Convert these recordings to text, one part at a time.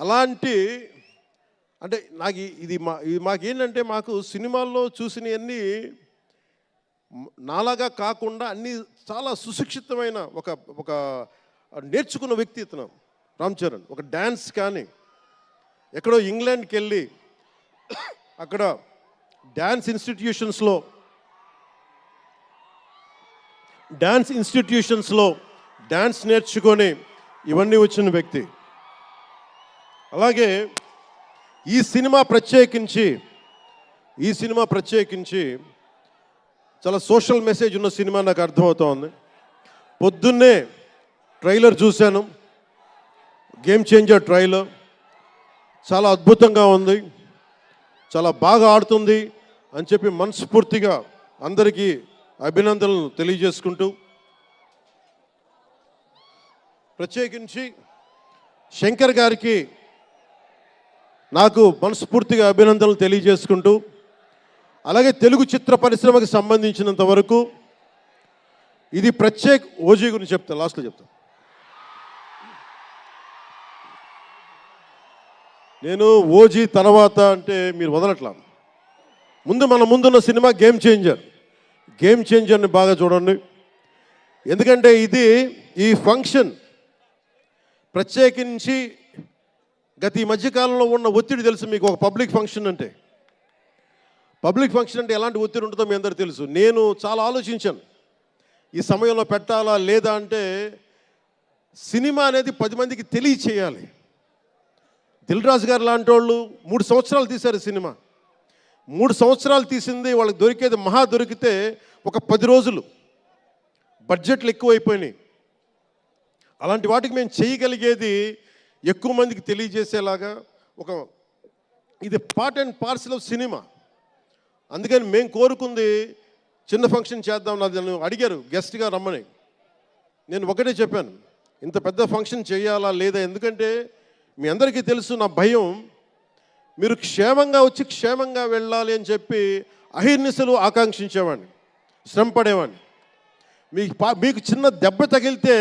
అలాంటి అంటే నాకు ఇది మాకేంటంటే మాకు సినిమాల్లో చూసినవన్నీ నాలాగా కాకుండా అన్నీ చాలా సుశిక్షితమైన ఒక ఒక నేర్చుకున్న వ్యక్తి ఇతను రామ్ చరణ్. ఒక డ్యాన్స్ కానీ ఎక్కడో ఇంగ్లాండ్కి వెళ్ళి అక్కడ డ్యాన్స్ ఇన్స్టిట్యూషన్స్లో డ్యాన్స్ నేర్చుకొని ఇవన్నీ వచ్చిన వ్యక్తి. అలాగే ఈ సినిమా ప్రత్యేకించి చాలా సోషల్ మెసేజ్ ఉన్న సినిమా నాకు అర్థమవుతోంది. పొద్దున్నే ట్రైలర్ చూశాను, గేమ్ చేంజర్ ట్రైలర్. చాలా అద్భుతంగా ఉంది, చాలా బాగా ఆడుతుంది అని చెప్పి మనస్ఫూర్తిగా అందరికీ అభినందనలు తెలియజేసుకుంటూ, ప్రత్యేకించి శంకర్ గారికి నాకు మనస్ఫూర్తిగా అభినందనలు తెలియజేసుకుంటూ, అలాగే తెలుగు చిత్ర పరిశ్రమకి సంబంధించినంత వరకు ఇది ఓజీ గురించి చెప్తాను, లాస్ట్లో చెప్తాను. నేను ఓజీ తర్వాత అంటే మీరు వదలట్లా. మన ముందున్న సినిమా గేమ్ చేంజర్ని బాగా చూడండి. ఎందుకంటే ఈ ఫంక్షన్ ప్రత్యేకించి ఈ మధ్యకాలంలో ఉన్న ఒత్తిడి తెలుసు మీకు. ఒక పబ్లిక్ ఫంక్షన్ అంటే ఎలాంటి ఒత్తిడి ఉంటుందో మీ అందరూ తెలుసు. నేను చాలా ఆలోచించాను, ఈ సమయంలో పెట్టాలా లేదా అంటే సినిమా అనేది 10 మందికి తెలియచేయాలి. దిల్ రాజు గారు లాంటి వాళ్ళు 3 సంవత్సరాలు తీశారు సినిమా. 3 సంవత్సరాలు తీసింది వాళ్ళకి దొరికేది దొరికితే ఒక 10 రోజులు. బడ్జెట్లు ఎక్కువైపోయినాయి. అలాంటి వాటికి మేము చేయగలిగేది ఎక్కువ మందికి తెలియజేసేలాగా ఇది part and parcel of cinema. అందుకని మేము కోరుకుంది చిన్న ఫంక్షన్ చేద్దాం. నన్ను అడిగారు గెస్ట్గా రమ్మని. నేను ఒకటే చెప్పాను, ఇంత పెద్ద ఫంక్షన్ చేయాలా లేదా, ఎందుకంటే మీ అందరికీ తెలుసు నా భయం. మీరు క్షేమంగా వచ్చి క్షేమంగా వెళ్ళాలి అని చెప్పి అహిర్నిశలు ఆకాంక్షించేవాడిని, శ్రమ పడేవాడిని. మీకు చిన్న దెబ్బ తగిలితే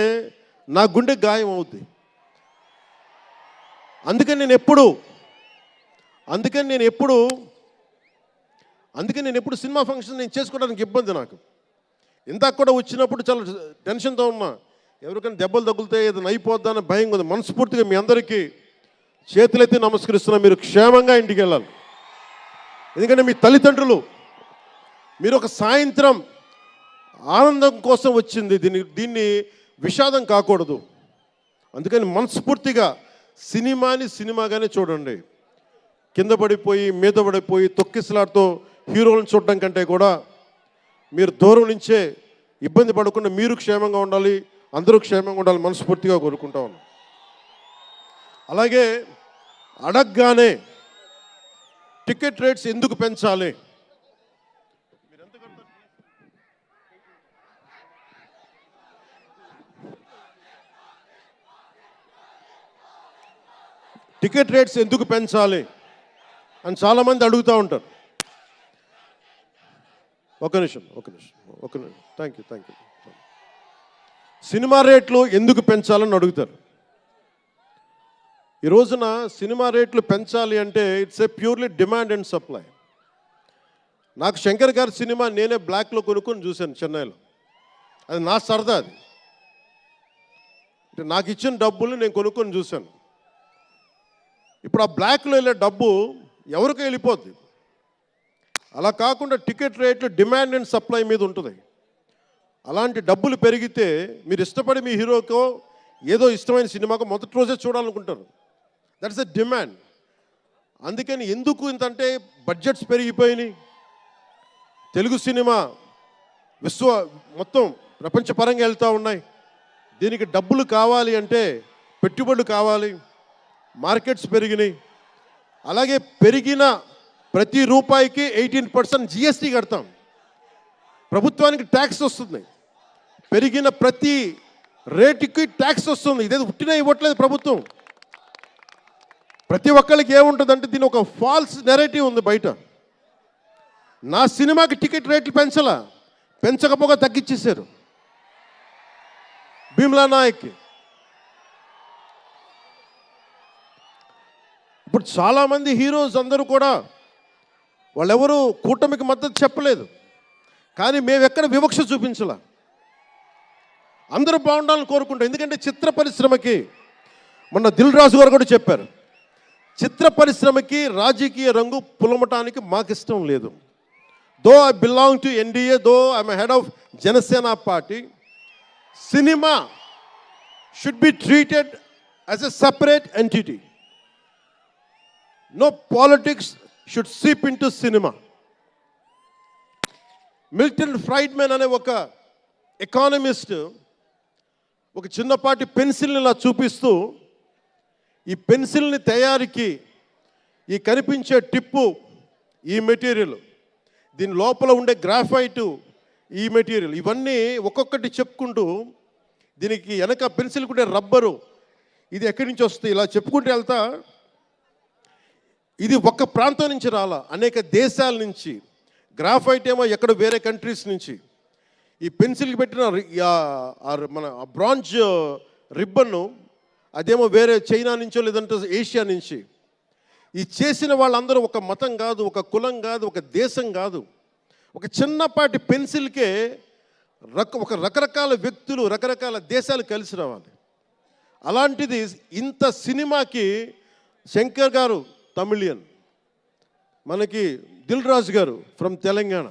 నా గుండె గాయం అవుద్ది. అందుకని నేను ఎప్పుడు సినిమా ఫంక్షన్ నేను చేసుకోవడానికి ఇబ్బంది నాకు. ఇందాక కూడా వచ్చినప్పుడు చాలా టెన్షన్తో ఉన్నా, ఎవరికైనా దెబ్బలు తగులుతాయి ఏదైనా అయిపోద్దా అని భయం ఉంది. మనస్ఫూర్తిగా మీ అందరికీ చేతులెత్తి నమస్కరిస్తున్నా, మీరు క్షేమంగా ఇంటికి వెళ్ళాలి. ఎందుకంటే మీ తల్లిదండ్రులు, మీరు ఒక సాయంత్రం ఆనందం కోసం వచ్చింది, దీన్ని విషాదం కాకూడదు. అందుకని మనస్ఫూర్తిగా సినిమాగానే చూడండి. కింద పడిపోయి మీద పడిపోయి తొక్కిసలాడుతూ హీరోలను చూడడం కంటే కూడా మీరు దూరం నుంచే ఇబ్బంది పడకుండా మీరు క్షేమంగా ఉండాలి, అందరూ క్షేమంగా ఉండాలి మనస్ఫూర్తిగా కోరుకుంటా ఉన్నాం. అలాగే అడగగానే టికెట్ రేట్స్ ఎందుకు పెంచాలి, టికెట్ రేట్స్ ఎందుకు పెంచాలి అని చాలామంది అడుగుతూ ఉంటారు. ఒక నిమిషం థ్యాంక్ యూ. సినిమా రేట్లు ఎందుకు పెంచాలని అడుగుతారు. ఈ రోజున సినిమా రేట్లు పెంచాలి అంటే it's a purely demand and supply. నాకు శంకర్ గారి సినిమా నేనే బ్లాక్లో కొనుక్కొని చూశాను చెన్నైలో. అది నా సరదా. అది అంటే నాకు ఇచ్చిన డబ్బులు నేను కొనుక్కొని చూశాను. ఇప్పుడు ఆ బ్లాక్లో వెళ్ళే డబ్బు ఎవరికో వెళ్ళిపోద్ది. అలా కాకుండా టికెట్ రేట్లు డిమాండ్ అండ్ సప్లై మీద ఉంటుంది. అలాంటి డబ్బులు పెరిగితే మీరు ఇష్టపడి మీ హీరోకో ఏదో ఇష్టమైన సినిమాకో మొదటి రోజే చూడాలనుకుంటారు. That's a demand. అందుకని ఎందుకు ఇంతంటే బడ్జెట్స్ పెరిగిపోయినాయి. తెలుగు సినిమా మొత్తం ప్రపంచపరంగా వెళ్తూ ఉన్నాయి. దీనికి డబ్బులు కావాలి అంటే పెట్టుబడులు కావాలి, మార్కెట్స్ పెరిగినాయి. అలాగే పెరిగిన ప్రతి రూపాయికి 18% జిఎస్టీ కడతాం. ప్రభుత్వానికి ట్యాక్స్ వస్తుంది. పెరిగిన ప్రతి రేటుకి ట్యాక్స్ వస్తుంది. ఇదేదో ఉట్టినా ఇవ్వట్లేదు ప్రభుత్వం. ప్రతి ఒక్కరికి ఏముంటుందంటే దీని ఒక ఫాల్స్ నెరేటివ్ ఉంది బయట. నా సినిమాకి టికెట్ రేట్లు పెంచకపోగా తగ్గించేశారు. భీమ్లా నాయక్కి ఇప్పుడు చాలామంది హీరోస్ అందరూ కూడా వాళ్ళెవరూ కూటమికి మద్దతు చెప్పలేదు, కానీ మేము ఎక్కడ వివక్ష చూపించలా. అందరూ బాగుండాలని కోరుకుంటాం. ఎందుకంటే చిత్ర పరిశ్రమకి మొన్న దిల్ రాజు గారు కూడా చెప్పారు, చిత్ర పరిశ్రమకి రాజకీయ రంగు పులమటానికి మాకు ఇష్టం లేదు. Though I belong to NDA, though I'm head of Janasena party, cinema should be treated as a separate entity. No politics should seep into cinema. Milton Friedman అనే ఒక ఎకానమిస్ట్ ఒక చిన్నపాటి పెన్సిల్ని ఇలా చూపిస్తూ, ఈ పెన్సిల్ని తయారీకి ఈ కనిపించే టిప్పు ఈ మెటీరియల్, దీని లోపల ఉండే గ్రాఫైటు ఈ మెటీరియల్, ఇవన్నీ ఒక్కొక్కటి చెప్పుకుంటూ, దీనికి వెనక పెన్సిల్ ఉండే రబ్బరు ఇది ఎక్కడి నుంచి వస్తుంది ఇలా చెప్పుకుంటూ వెళ్తా, ఇది ఒక ప్రాంతం నుంచి రాలా, అనేక దేశాల నుంచి. గ్రాఫైట్ ఏమో ఎక్కడ వేరే కంట్రీస్ నుంచి. ఈ పెన్సిల్కి పెట్టిన మన బ్రాంజ్ రిబ్బన్ను అదేమో వేరే చైనా నుంచో లేదంటే ఏషియా నుంచి. ఈ చేసిన వాళ్ళందరూ ఒక మతం కాదు, ఒక కులం కాదు, ఒక దేశం కాదు, ఒక చిన్నపాటి పెన్సిల్కే ఒక రకరకాల వ్యక్తులు, రకరకాల దేశాలు కలిసి రావాలి. అలాంటిది ఇంత సినిమాకి శంకర్ గారు తమిళియన్, మనకి దిల్ రాజు గారు ఫ్రమ్ తెలంగాణ.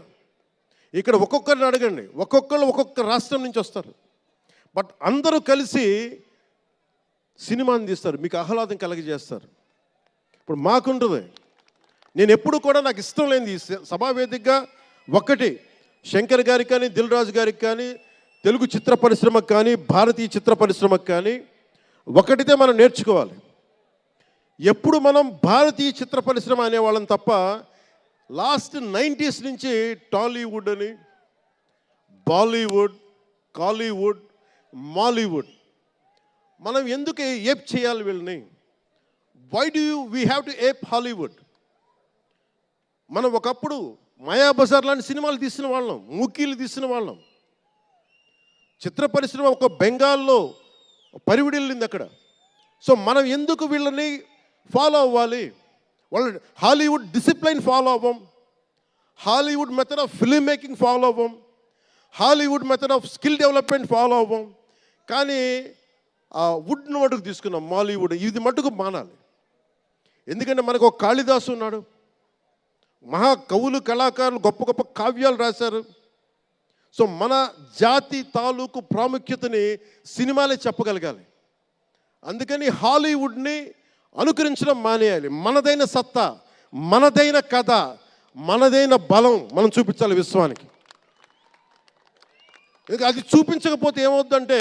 ఇక్కడ ఒక్కొక్కరిని అడగండి, ఒక్కొక్కరు ఒక్కొక్క రాష్ట్రం నుంచి వస్తారు, బట్ అందరూ కలిసి సినిమాని తీస్తారు, మీకు ఆహ్లాదం కలిగజేస్తారు. ఇప్పుడు మాకుంటుంది, నేను ఎప్పుడు కూడా నాకు ఇష్టం లేనిది సభావేదికగా ఒకటి శంకర్ గారికి కానీ దిల్ రాజు గారికి కానీ తెలుగు చిత్ర పరిశ్రమకు కానీ భారతీయ చిత్ర పరిశ్రమకు కానీ ఒకటితే మనం నేర్చుకోవాలి. ఎప్పుడు మనం భారతీయ చిత్ర పరిశ్రమ అనేవాళ్ళం తప్ప లాస్ట్ 90s నుంచి టాలీవుడ్ అని, బాలీవుడ్, కాలీవుడ్, మాలీవుడ్ మనం ఎందుకు ఏప్ చేయాలి వీళ్ళని? Why do we have to ape Hollywood? మనం ఒకప్పుడు మాయాబజార్ లాంటి సినిమాలు తీసిన వాళ్ళం, మూకీలు తీసిన వాళ్ళం. చిత్ర పరిశ్రమ ఒక బెంగాల్లో పరివిడిల్లింది అక్కడ. సో మనం ఎందుకు వీళ్ళని ఫాలో అవ్వాలి? వాళ్ళు హాలీవుడ్ డిసిప్లైన్ ఫాలో అవ్వం, Hollywood method of film making follow అవ్వం, Hollywood method of skill development follow అవ్వం. కానీ ఆ వుడ్ను మటుకు తీసుకున్నాం, మాలీవుడ్. ఇది మటుకు మానాలి. ఎందుకంటే మనకు ఒక కాళిదాసు ఉన్నాడు, మహా కవులు, కళాకారులు గొప్ప గొప్ప కావ్యాలు రాశారు. సో మన జాతి తాలూకు ప్రాముఖ్యతని సినిమాలే చెప్పగలగాలి. అందుకని హాలీవుడ్ని అనుకరించడం మానేయాలి. మనదైన సత్తా, మనదైన కథ, మనదైన బలం మనం చూపించాలి విశ్వానికి. అది చూపించకపోతే ఏమవుతుందంటే